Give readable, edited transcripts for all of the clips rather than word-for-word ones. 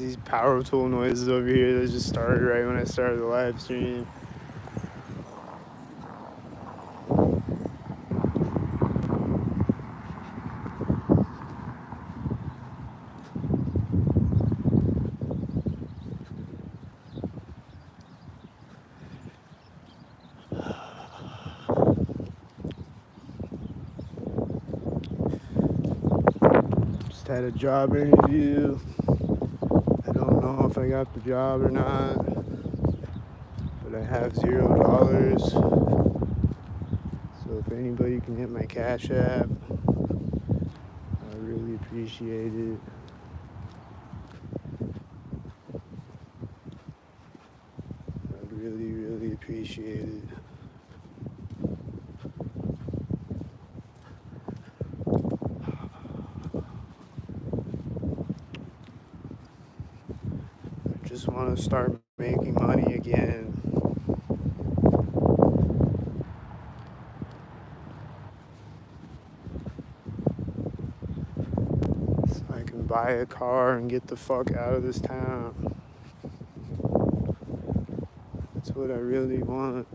these power tool noises over here that just started right when I started the live stream. Just had a job interview. I don't know if I got the job or not, but I have $0. So if anybody can hit my Cash App, I really appreciate it. I'd really, really appreciate it. I just want to start making money again. So I can buy a car and get the fuck out of this town. That's what I really want.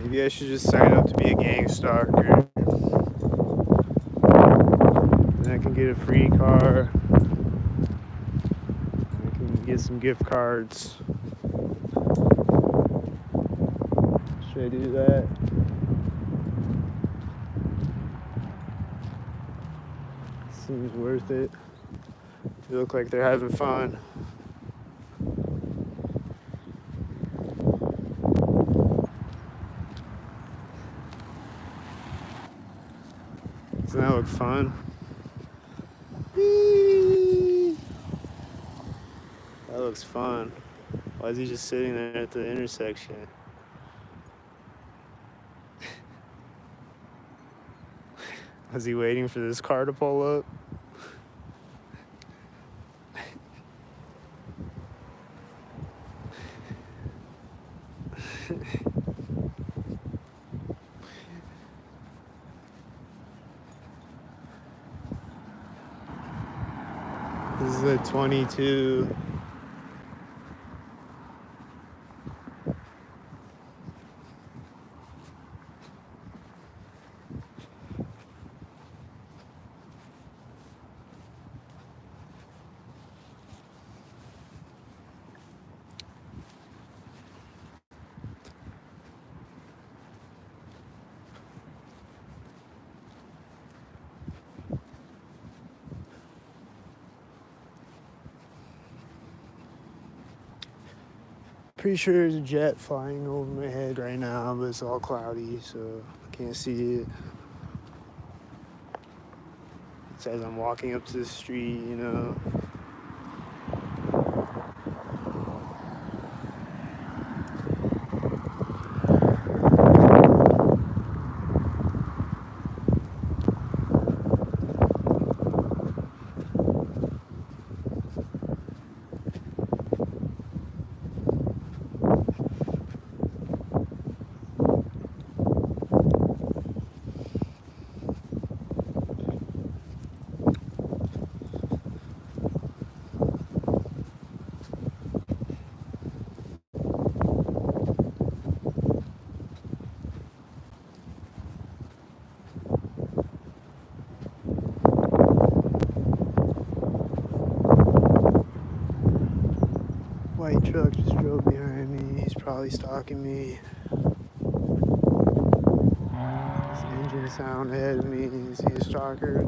Maybe I should just sign up to be a gangstalker. Then I can get a free car. I can get some gift cards. Should I do that? Seems worth it. They look like they're having fun. Doesn't that look fun? Whee! That looks fun. Why is he just sitting there at the intersection? Was he waiting for this car to pull up? This is a 22. Pretty sure there's a jet flying over my head right now, but it's all cloudy, so I can't see it. It's as I'm walking up to the street, you know. White truck just drove behind me. He's probably stalking me. His engine sound ahead of me. Is he a stalker?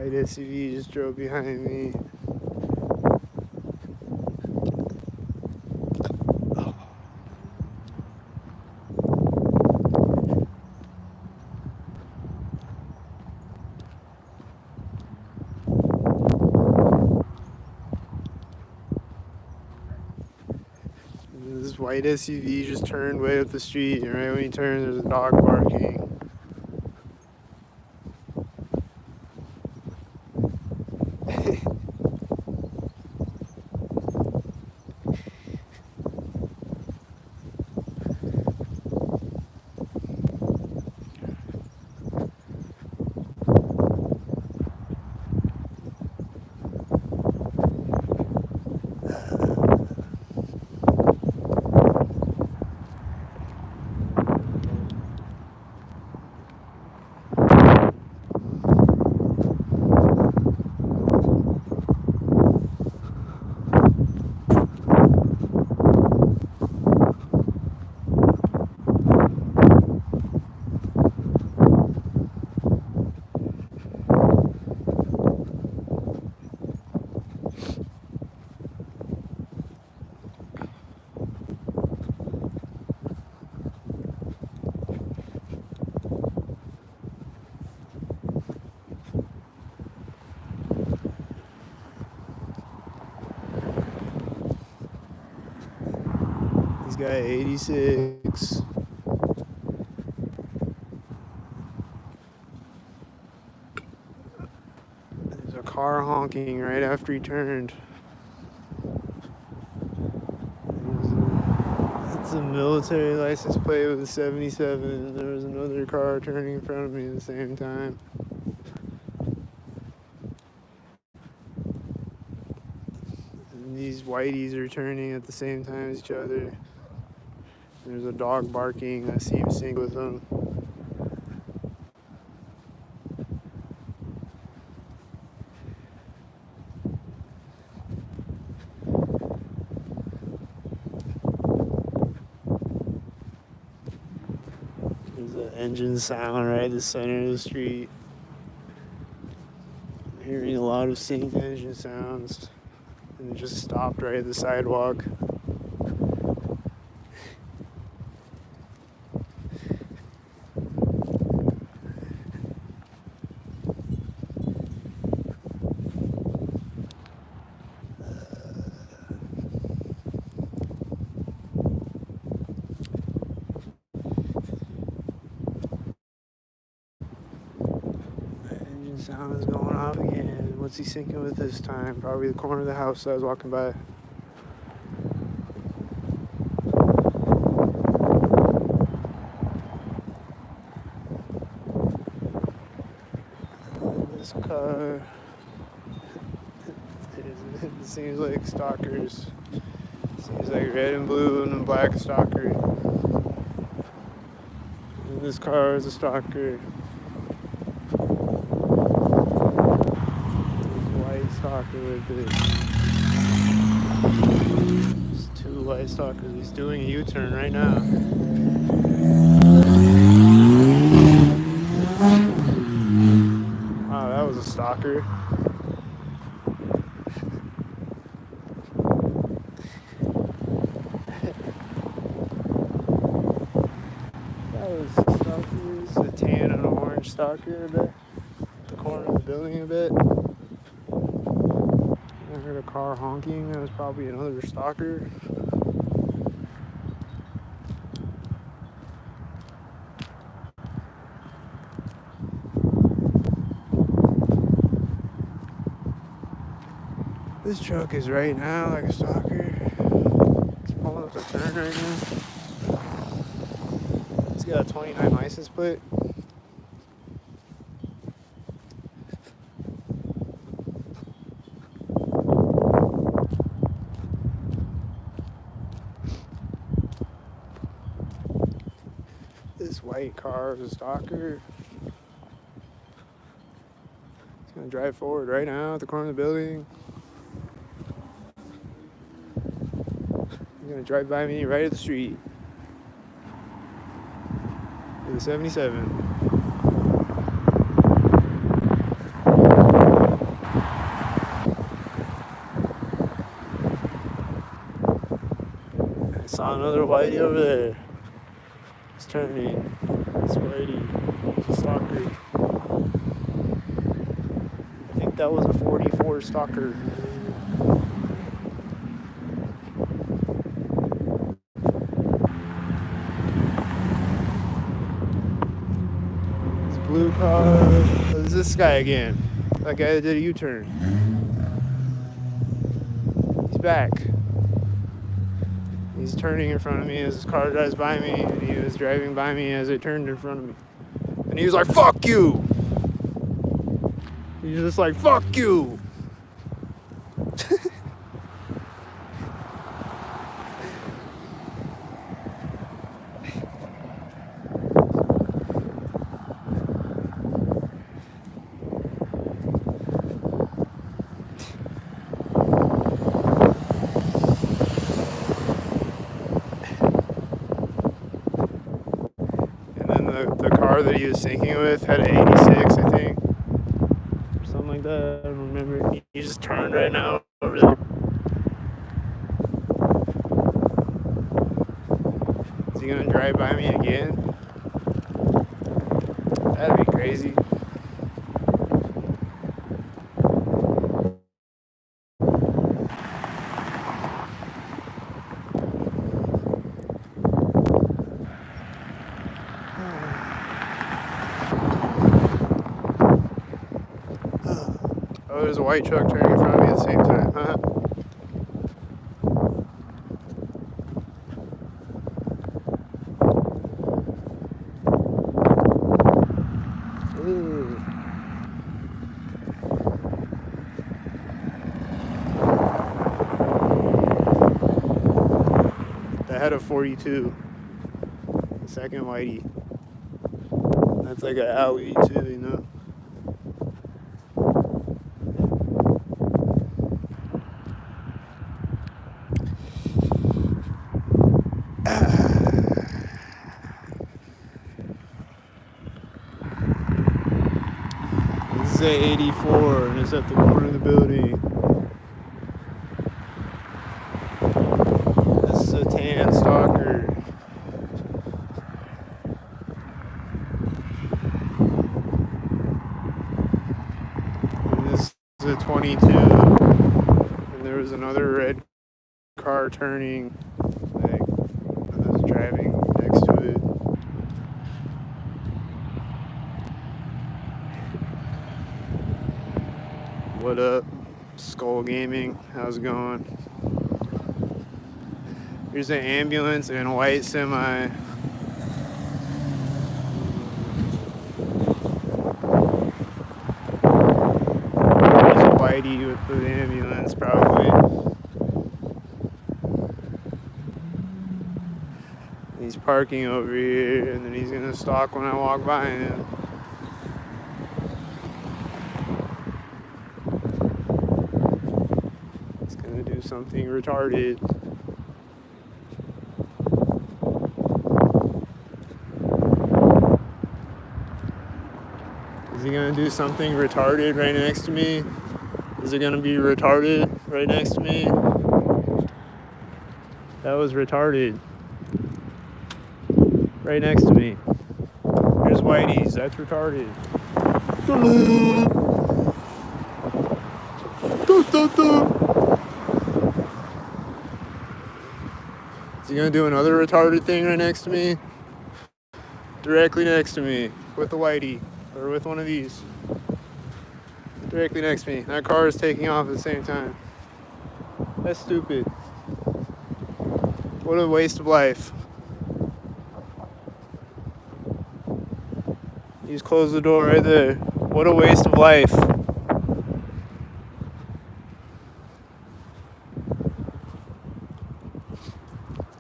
White SUV just drove behind me. This white SUV just turned way up the street, and right when he turns, there's a dog barking. He's got 86. There's a car honking right after he turned. That's a military license plate with a 77. There was another car turning in front of me at the same time. And these whiteys are turning at the same time as each other. There's a dog barking. I see him sync with them. There's an engine sound right at the center of the street. I'm hearing a lot of synced engine sounds. And it just stopped right at the sidewalk. Sound is going off again. What's he syncing with this time? Probably the corner of the house I was walking by. This car. It seems like stalkers. Seems like red and blue and black stalker. And this car is a stalker. Stalker with it. There's two white stalkers. He's doing a U-turn right now. Wow, that was a stalker. That was stalkers. A tan and an orange stalker a bit. The corner of the building a bit. I heard a car honking. That was probably another stalker. This truck is right now like a stalker. It's pulling up the turn right now. It's got a 29 license plate. This white car is a stalker. It's gonna drive forward right now at the corner of the building. He's gonna drive by me right at the street with a 77. Saw another whitey over there. He's turning. It's whitey. He's a stalker. I think that was a 44 stalker. It's blue car. Oh, it's this guy again. That guy that did a U-turn. He's back. He's turning in front of me as his car drives by me, and he was driving by me as it turned in front of me. And he was like, "Fuck you!" He's just like, "Fuck you!" The car that he was sinking with had an 86, I think, or something like that. I don't remember. He just turned right now over there. Is he gonna drive by me again? That'd be crazy. Oh, there's a white truck turning in front of me at the same time, huh? Ooh. That had a 42. The second whitey. That's like an alley too, you know? This is a 84 and it's at the corner of the building. This is a tan stalker. And this is a 22. And there was another red car turning. Like, I was driving next to it. What up, Skull Gaming? How's it going? Here's an ambulance and a white semi. There's a whitey with the ambulance, probably. He's parking over here, and then he's gonna stalk when I walk by him. Do something retarded. Is he gonna do something retarded right next to me? Is it gonna be retarded right next to me? That was retarded. Right next to me. Here's Whitey's, that's retarded. Is he gonna do another retarded thing right next to me? Directly next to me, with the whitey, or with one of these. Directly next to me. That car is taking off at the same time. That's stupid. What a waste of life. You just close the door right there. What a waste of life.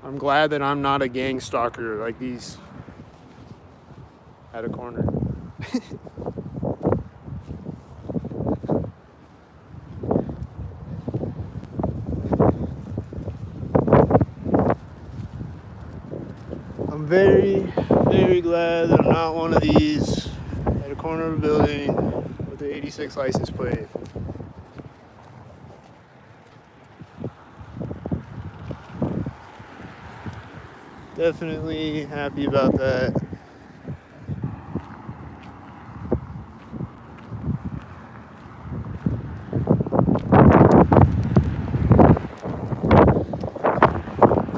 I'm glad that I'm not a gang stalker like these at a corner. I'm very, very glad that I'm not one of these at a corner of a building with the 86 license plate. Definitely happy about that.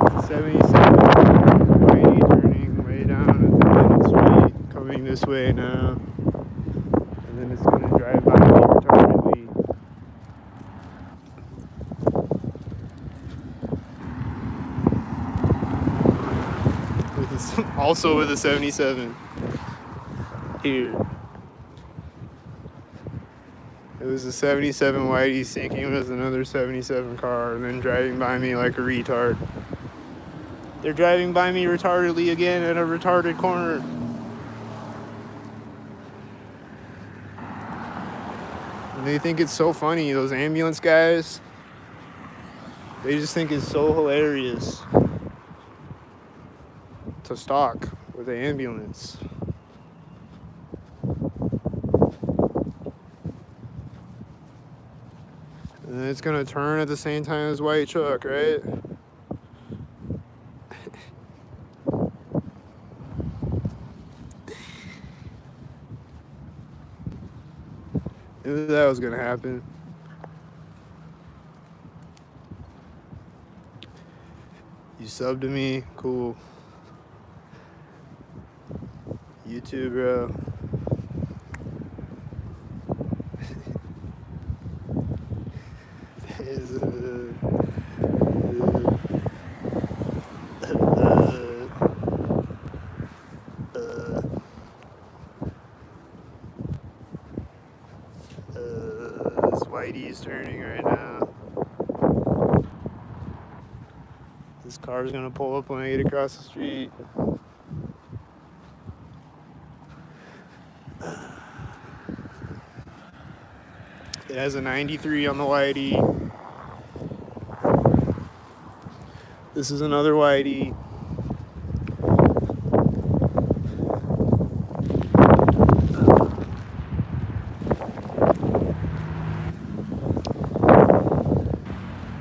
It's a 77 Whitey turning way down at the end of the street, coming this way now. And then it's gonna drive by me retardedly. Also with a 77 here. It was a 77 Whitey sinking with another 77 car and then driving by me like a retard. They're driving by me retardedly again at a retarded corner. And they think it's so funny, those ambulance guys. They just think it's so hilarious to stalk with the ambulance. And then it's gonna turn at the same time as white truck, right? Knew that was gonna happen. You subbed to me, cool. You too, bro. This Whitey's turning right now. This car's gonna pull up when I get across the street. It has a 93 on the Whitey. This is another Whitey.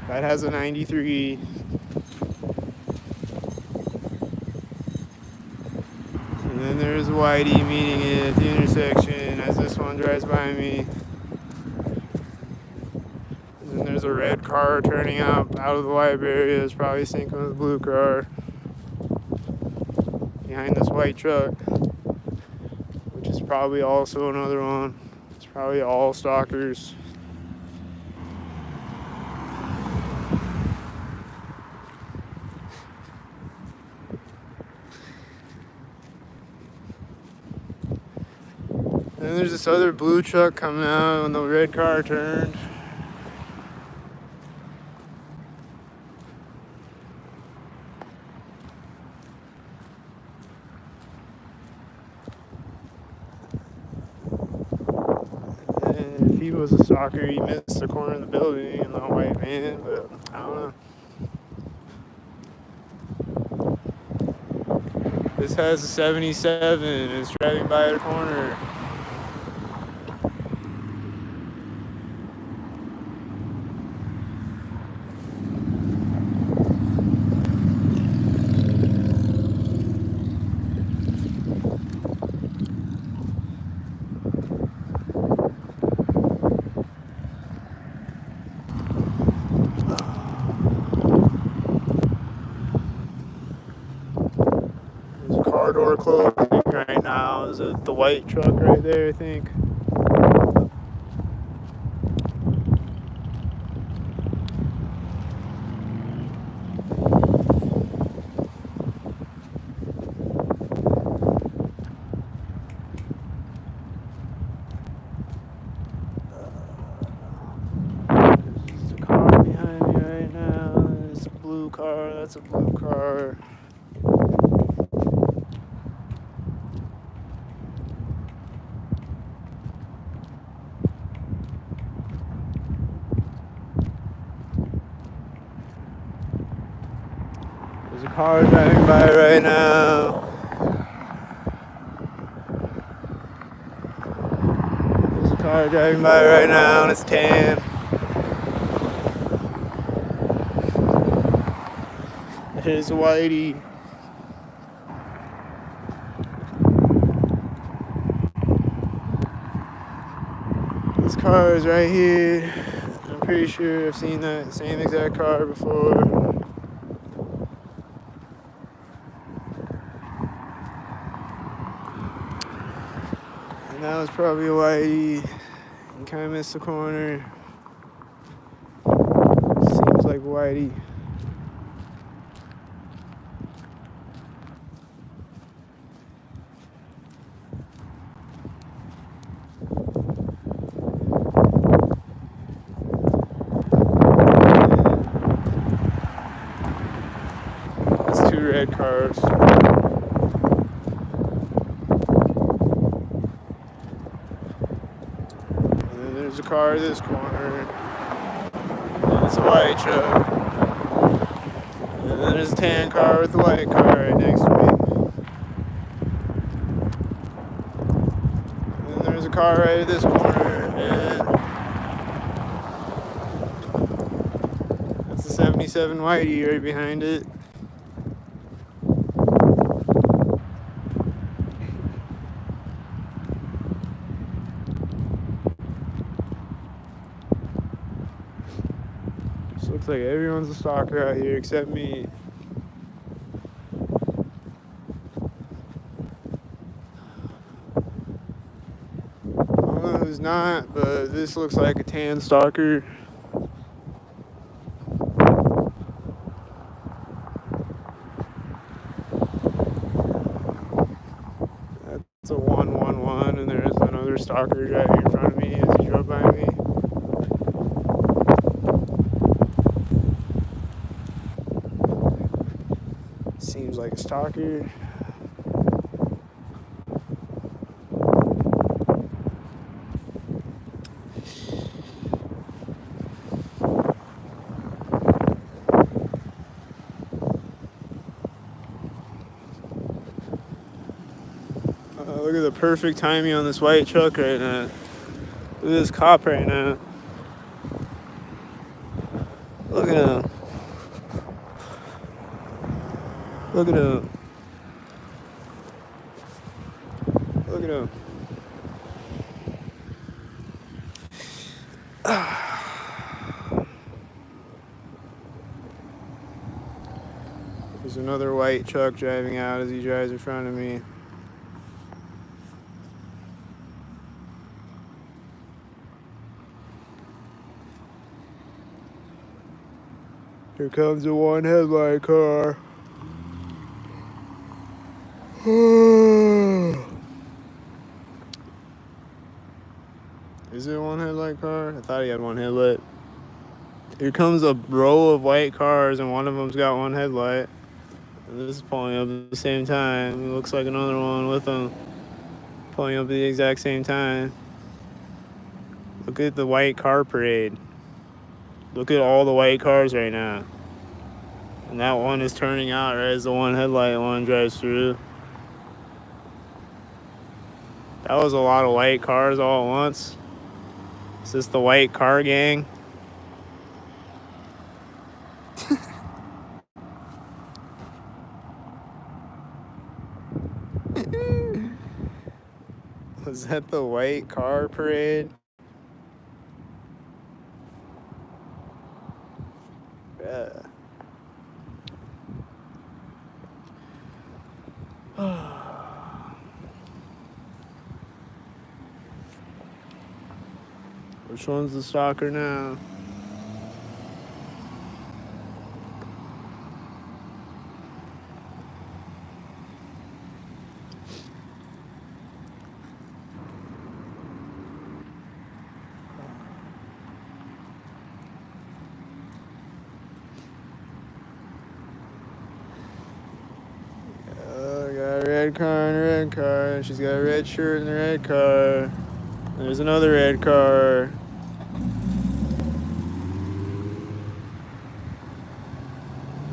That has a 93. And then there's a Whitey meeting it at the intersection as this one drives by me. And then there's a red car turning out of the library. It's probably sinking with a blue car behind this white truck, which is probably also another one. It's probably all stalkers. And then there's this other blue truck coming out when the red car turned. And if he was a stalker, he missed the corner of the building in the white van, but I don't know. This has a 77 and it's driving by the corner. Car door closing right now. Is it the white truck right there, I think? There's a car behind me right now. There's a blue car. That's a blue car. There's a car driving by right now. There's a car driving by right now and it's tan. There's a Whitey. This car is right here. I'm pretty sure I've seen that same exact car before. And that was probably a whitey. You kind of missed the corner. Seems like whitey. That's two red cars. And then there's a car at this corner. And it's a white truck. And then there's a tan car with the white car right next to me. And then there's a car right at this corner. And that's a 77 whitey right behind it. Just looks like everyone's a stalker out here except me. I don't know who's not, but this looks like a tan stalker. That's a 111, and there's another stalker driving in front of me as he drove by me. Seems like a stalker. Look at the perfect timing on this white truck right now. Look at this cop right now. Look at him. Look at him. Look at him. There's another white truck driving out as he drives in front of me. Here comes a one headlight car. Is it a one headlight car? I thought he had one headlight. Here comes a row of white cars and one of them's got one headlight. And this is pulling up at the same time. It looks like another one with them pulling up at the exact same time. Look at the white car parade. Look at all the white cars right now. And that one is turning out right as the one headlight one drives through. That was a lot of white cars all at once. Is this the white car gang? Was that the white car parade? Yeah. Which one's the stalker now? Got a red car and a red car. She's got a red shirt and a red car. There's another red car.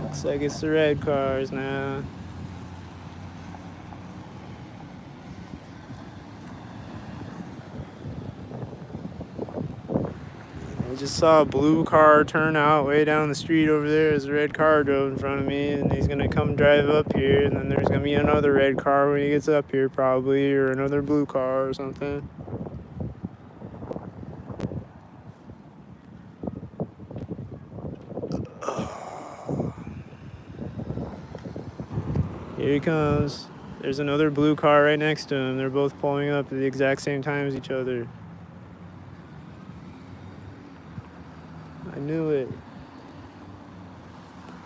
Looks like it's the red cars now. I just saw a blue car turn out way down the street over there as a red car drove in front of me, and he's gonna come drive up here, and then there's gonna be another red car when he gets up here probably, or another blue car or something. Here he comes. There's another blue car right next to him. They're both pulling up at the exact same time as each other. I knew it.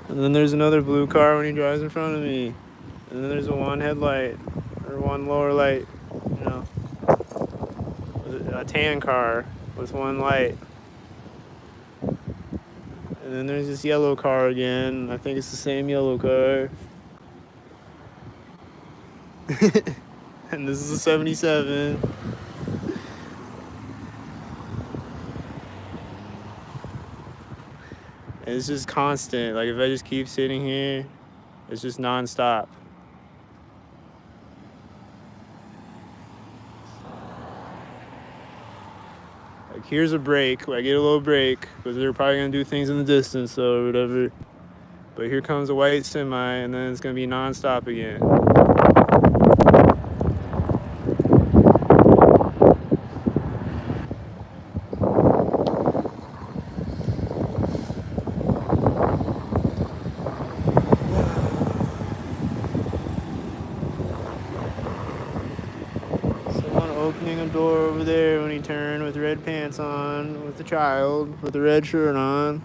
And then there's another blue car when he drives in front of me. And then there's a one headlight, or one lower light, you know, a tan car with one light. And then there's this yellow car again. I think it's the same yellow car. And this is a 77. And it's just constant. Like, if I just keep sitting here, it's just nonstop. Like, here's a break. I get a little break, because they're probably going to do things in the distance, so or whatever. But here comes a white semi, and then it's going to be nonstop again. Someone opening a door over there when he turned with red pants on, with a child, with a red shirt on.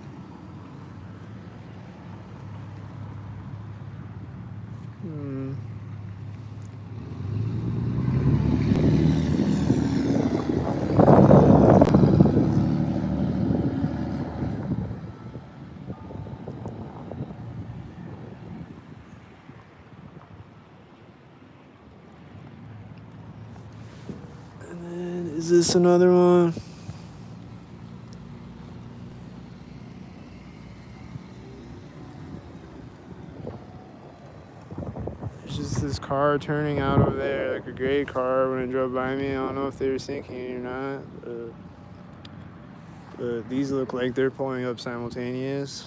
And then, is this another one? There's just this car turning out over there, like a gray car when it drove by me. I don't know if they were sinking or not. But these look like they're pulling up simultaneous.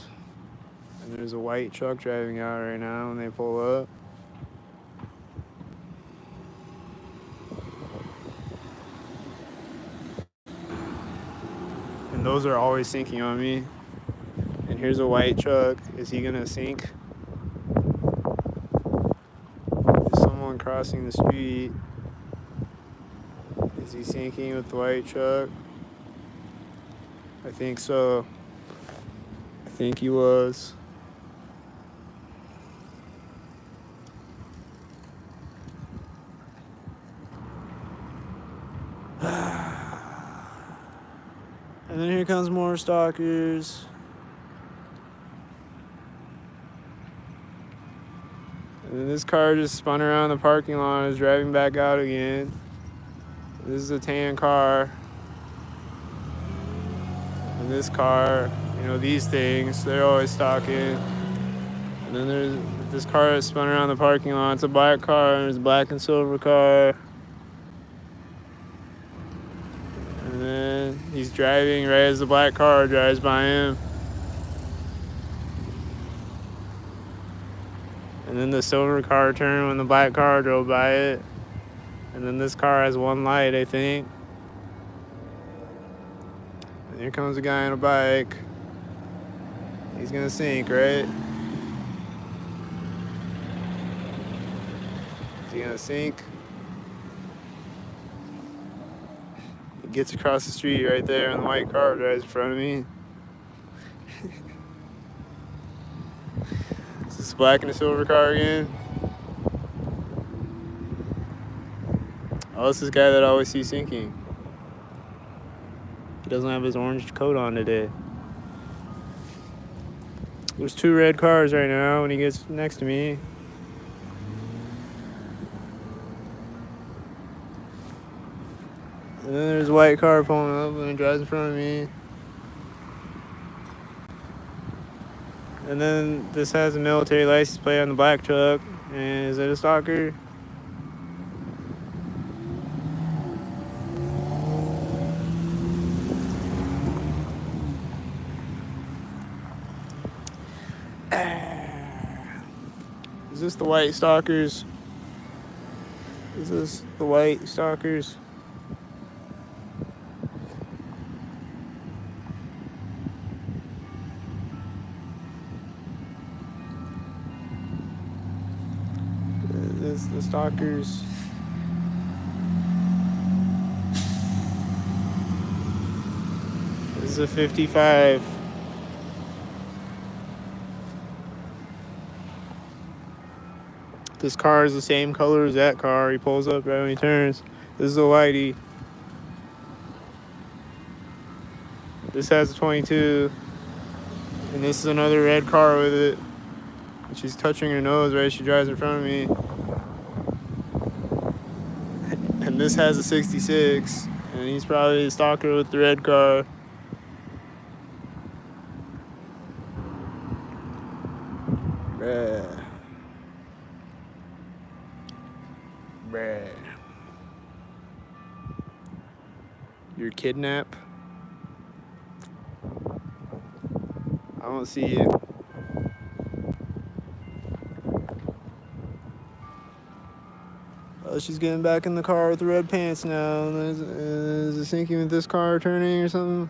And there's a white truck driving out right now when they pull up. And those are always sinking on me. And here's a white truck. Is he gonna sink? Is someone crossing the street? Is he sinking with the white truck? I think so. I think he was. And then here comes more stalkers. And then this car just spun around the parking lot and is driving back out again. This is a tan car. And this car, you know, these things, they're always stalking. And then there's this car that spun around the parking lot. It's a black car, and there's a black and silver car. And then he's driving right as the black car drives by him. And then the silver car turned when the black car drove by it. And then this car has one light, I think. And here comes a guy on a bike. He's gonna sink, right? Is he gonna sink? He gets across the street right there, and the white car drives in front of me. Is this black and a silver car again? Oh, it's this guy that I always see sinking. He doesn't have his orange coat on today. There's two red cars right now when he gets next to me. And then there's a white car pulling up and he drives in front of me. And then this has a military license plate on the black truck. And is it a stalker? Is this the white stalkers? Is this the white stalkers? guys, the stalkers. This is a 55. This car is the same color as that car. He pulls up right when he turns. This is a whitey. This has a 22. And this is another red car with it. And she's touching her nose right as she drives in front of me. And this has a 66. And he's probably a stalker with the red car. Bruh. Bruh. You're kidnapped? I don't see it. Oh, she's getting back in the car with the red pants now. Is it syncing with this car turning or something?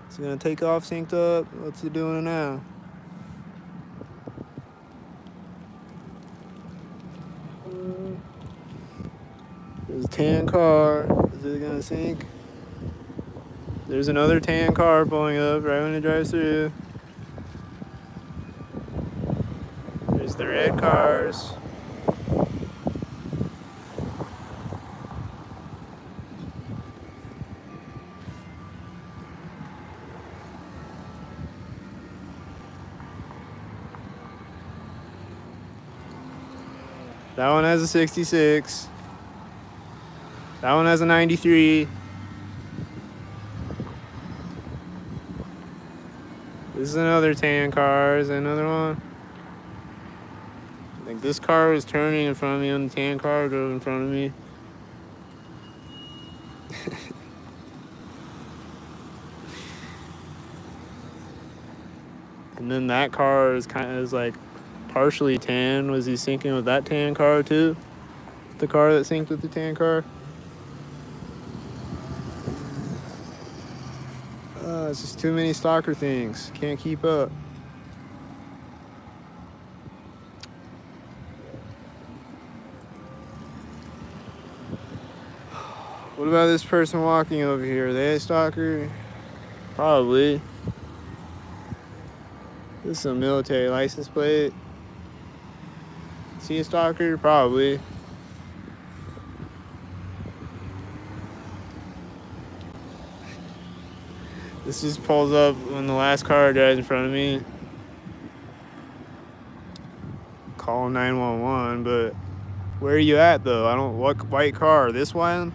Is it gonna take off synced up? What's it doing now? There's a tan car. Is it gonna sync? There's another tan car pulling up right when it drives through. There's the red cars. That one has a 66. That one has a 93. This is another tan car. Is another one? I think this car was turning in front of me and the tan car drove in front of me. And then that car is like partially tan. Was he syncing with that tan car too? The car that synced with the tan car? It's just too many stalker things. Can't keep up. What about this person walking over here? Are they a stalker? Probably. This is a military license plate. Is he a stalker? Probably. This just pulls up when the last car drives in front of me. Call 911, but where are you at though? I don't. What white car? This one?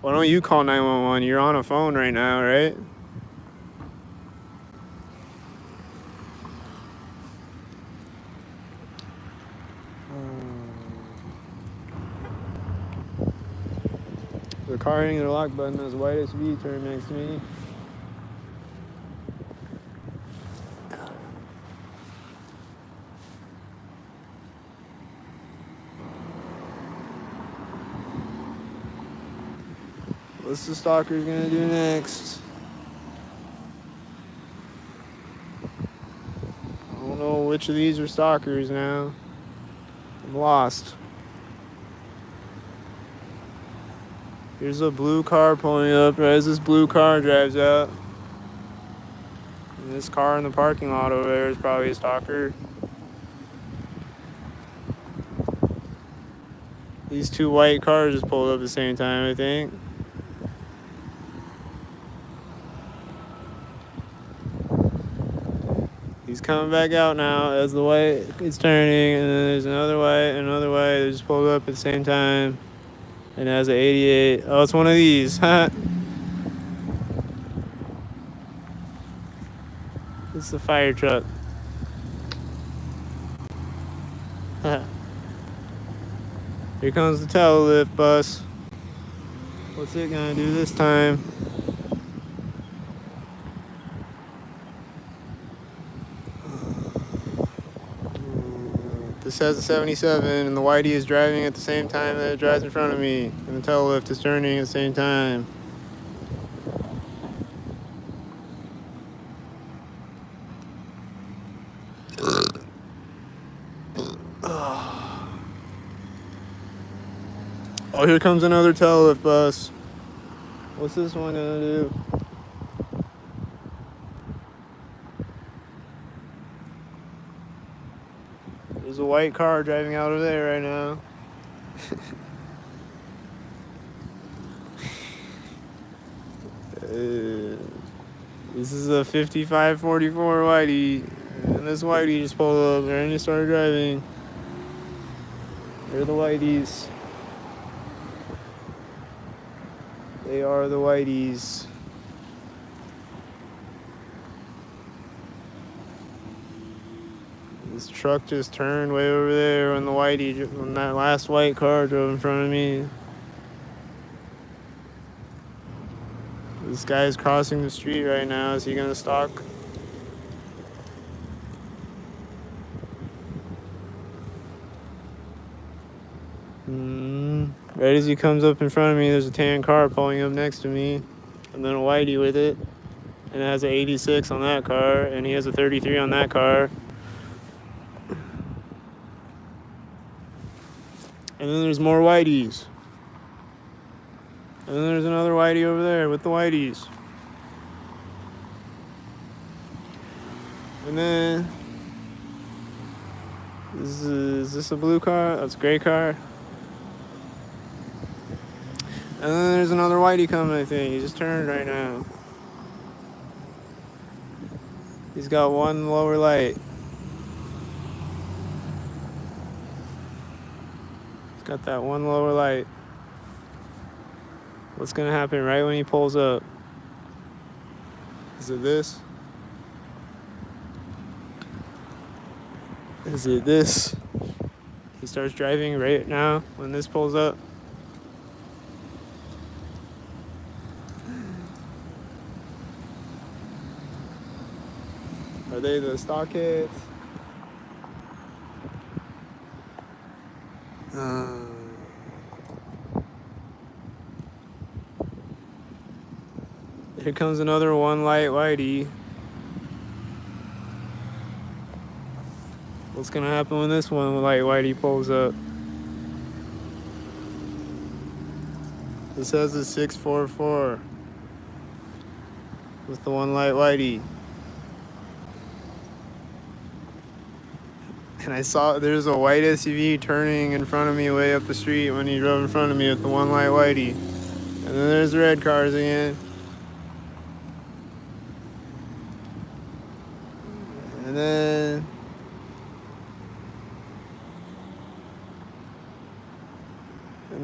Why don't you call 911? You're on a phone right now, right? The car hitting the lock button has a white SUV turned next to me. What's the stalker gonna do next? I don't know which of these are stalkers now. I'm lost. Here's a blue car pulling up right as this blue car drives out. And this car in the parking lot over there is probably a stalker. These two white cars just pulled up at the same time, I think. He's coming back out now as the white is turning, and then there's another white, they just pulled up at the same time. And it has an 88. Oh, it's one of these. It's the fire truck. Here comes the telelift bus. What's it gonna do this time? This has a 77, and the whitey is driving at the same time that it drives in front of me, and the tail lift is turning at the same time. Oh, here comes another taillift bus. What's this one gonna do? There's a white car driving out of there right now. This is a 5544 Whitey. And this Whitey just pulled up and just started driving. They're the Whiteys. They are the Whiteys. This truck just turned way over there when when that last white car drove in front of me. This guy's crossing the street right now. Is he gonna stalk? Right as he comes up in front of me, there's a tan car pulling up next to me, and then a Whitey with it, and it has an 86 on that car, and he has a 33 on that car. And then there's more Whiteys. And then there's another Whitey over there with the Whiteys. And then is this a blue car? That's a gray car. And then there's another Whitey coming, I think. He just turned right now. He's got one lower light. He's got that one lower light. What's gonna happen right when he pulls up? Is it this? Is it this? He starts driving right now when this pulls up. Are they the stockheads? Here comes another one light Whitey. What's gonna happen when this one light Whitey pulls up? This has a 644 with the one light Whitey. And I saw there's a white SUV turning in front of me way up the street when he drove in front of me with the one light Whitey. And then there's the red cars again. And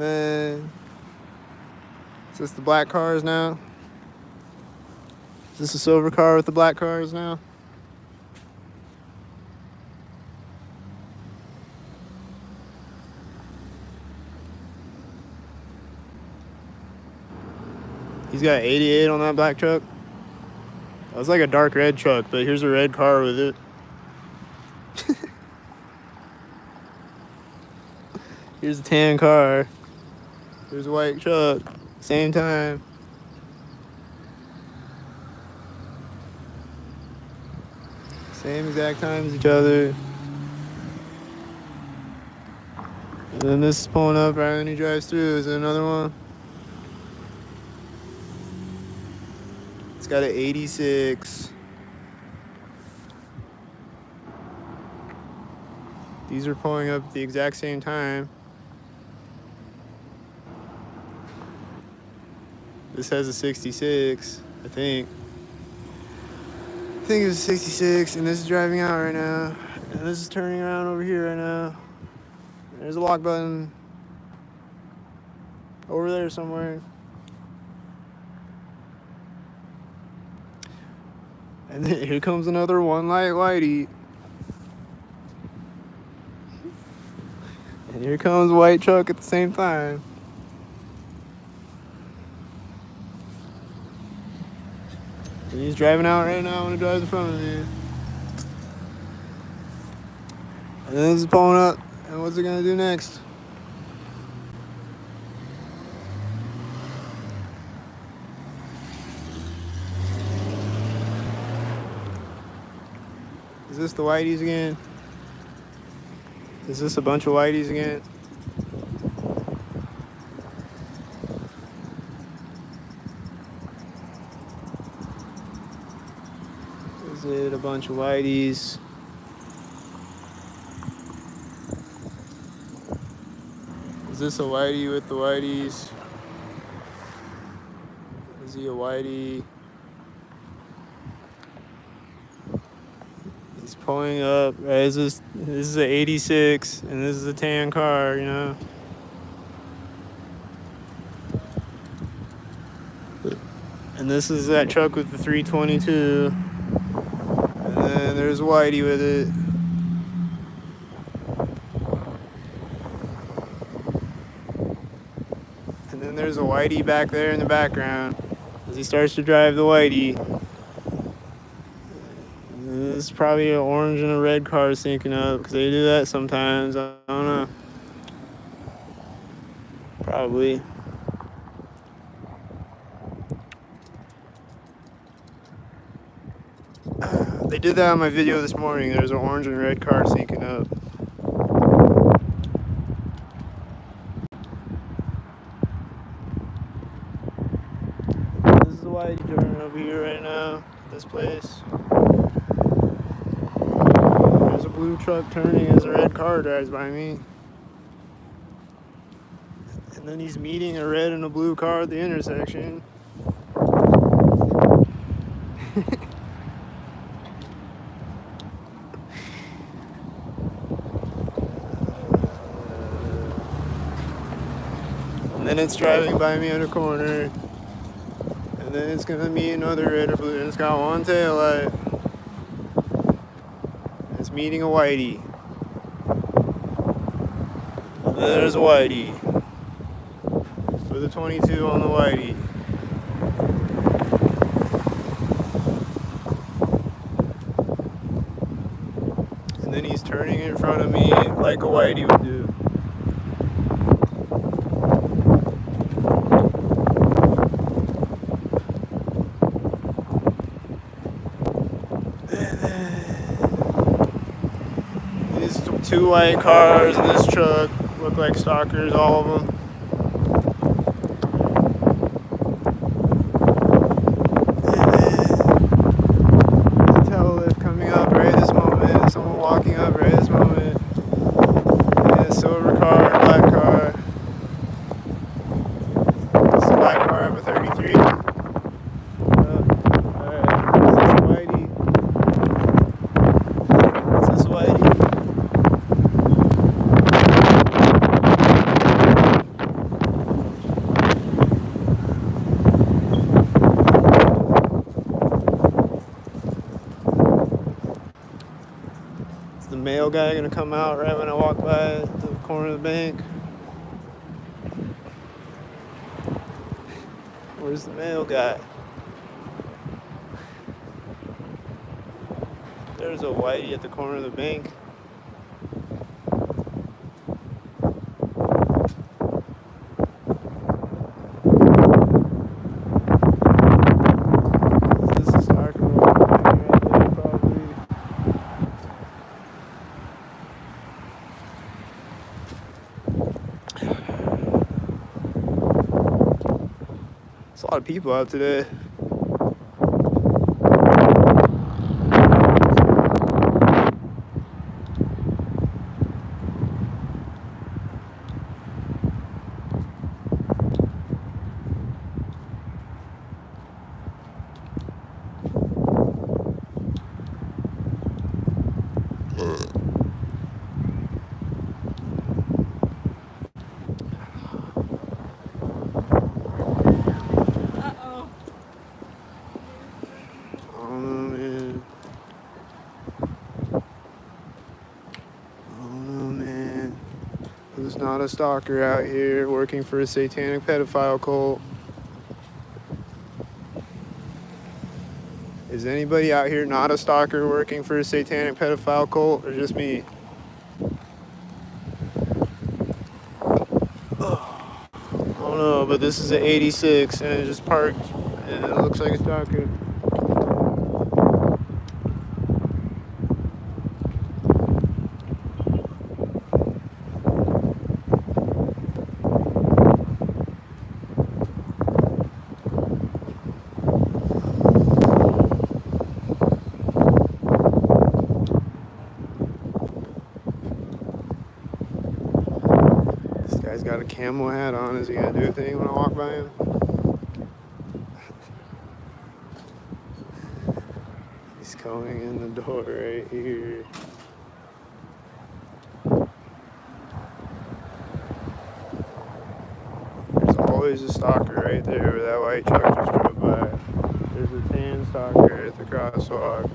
then is this the black cars now? Is this a silver car with the black cars now? He's got 88 on that black truck. That was like a dark red truck, but here's a red car with it. Here's a tan car. Here's a white truck. Same time. Same exact time as each other. And then this is pulling up right when he drives through. Is there another one? It's got an 86. These are pulling up at the exact same time. This has a 66, I think. I think it was a 66, and this is driving out right now. And this is turning around over here right now. There's a lock button over there somewhere. And then here comes another one light Whitey. And here comes a white truck at the same time. And he's driving out right now when he drives in front of me. And then this is pulling up. And what's it gonna do next? Is this the Whiteys again? Is this a bunch of Whiteys again? hit a bunch of whiteys. Is this a whitey with the whiteys? Is he a whitey? He's pulling up. Right? This is an 86, and this is a tan car, you know? And this is that truck with the 322. And then there's whitey with it. And then there's a whitey back there in the background as he starts to drive the whitey. This is probably an orange and a red car syncing up because they do that sometimes. I don't know. Probably. They did that on my video this morning. There's an orange and red car syncing up. This is the whitey turning over here right now. This place. There's a blue truck turning as a red car drives by me. And then he's meeting a red and a blue car at the intersection. And then it's driving by me at a corner. And then it's gonna meet another red or blue. And it's got one tail light. It's meeting a whitey. And there's a whitey. With a 22 on the whitey. And then he's turning in front of me like a whitey would do. These two white cars and this truck look like stalkers, all of them. Someone walking up right this moment. Yeah, silver car, black car. This is a black car of a 33. Alright, is this whitey? Is this whitey? The male guy gonna come out right when I walk by the corner of the bank? Where's the male guy? There's a whitey at the corner of the bank. This is dark right there, probably. There's a lot of people out today. Who's not a stalker out here working for a satanic pedophile cult? Is anybody out here not a stalker working for a satanic pedophile cult, or just me? I don't know, but this is an 86 and it just parked and it looks like a stalker. Guy's got a camo hat on. Is he gonna do a thing when I walk by him? He's coming in the door right here. There's always a stalker right there where that white truck just drove by. There's a tan stalker at the crosswalk.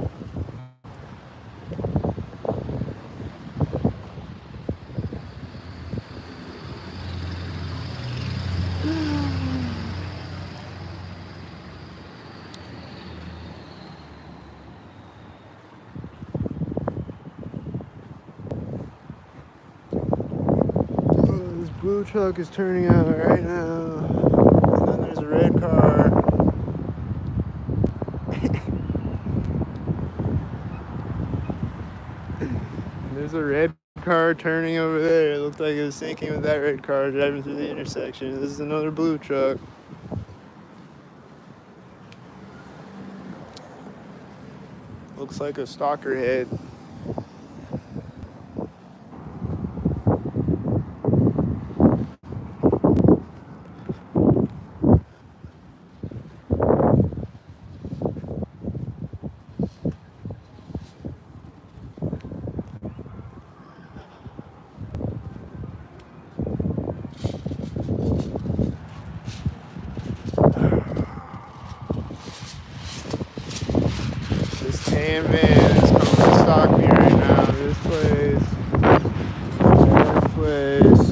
This blue truck is turning out right now. And then there's a red car. There's a red car turning over there. It looked like it was syncing with that red car driving through the intersection. This is another blue truck. Looks like a stalker head. This tan van is coming to stalk me right now. This place. That place.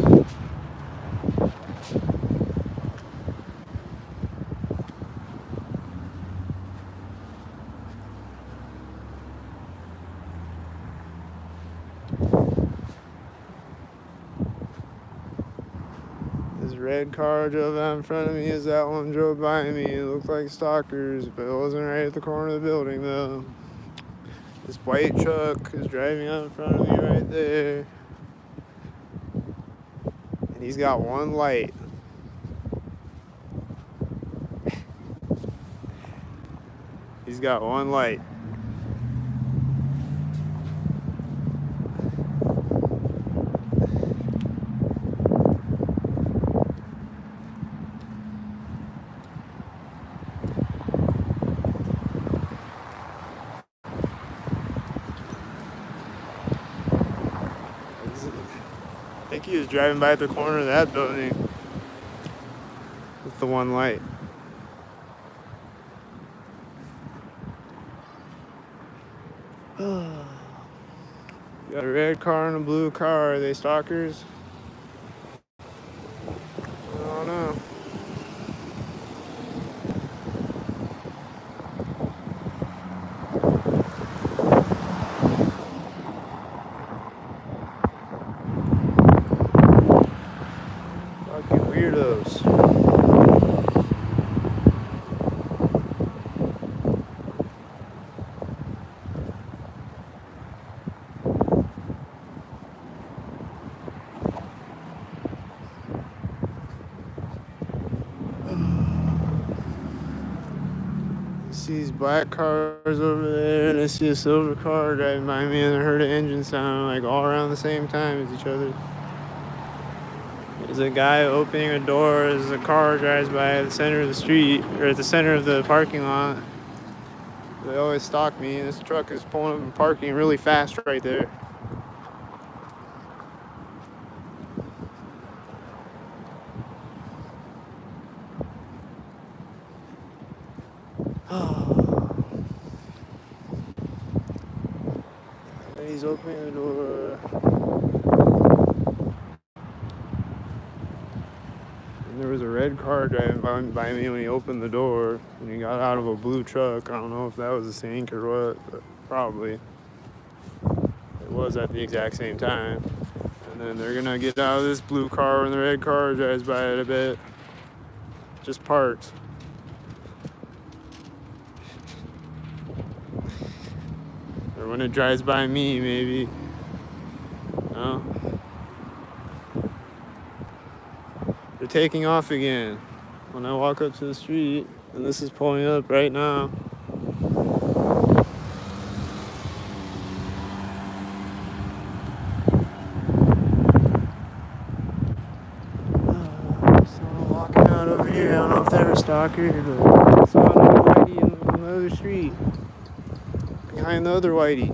This red car drove out in front of me as that one drove by me. It looked like stalkers, but it wasn't right at the corner of the building though. This white truck is driving out in front of me right there. And he's got one light. He's got one light. I think he was driving by at the corner of that building with the one light. You got a red car and a blue car. Are they stalkers? I don't know. Fucking weirdos. See these black cars over there, and I see a silver car driving by me, and I heard an engine sound like all around the same time as each other. There's a guy opening a door as a car drives by at the center of the street, or at the center of the parking lot. They always stalk me, and this truck is pulling up and parking really fast right there. And he's opening the door. And there was a red car driving by me when he opened the door, and he got out of a blue truck. I don't know if that was a sync or what, but probably. It was at the exact same time. And then they're gonna get out of this blue car when the red car drives by it, I bet. Just parked. Or when it drives by me, maybe. No. They're taking off again. When I walk up to the street, and this is pulling up right now. Yeah, I don't know if they were stalkers, but I saw another whitey on the other street. Behind the other whitey.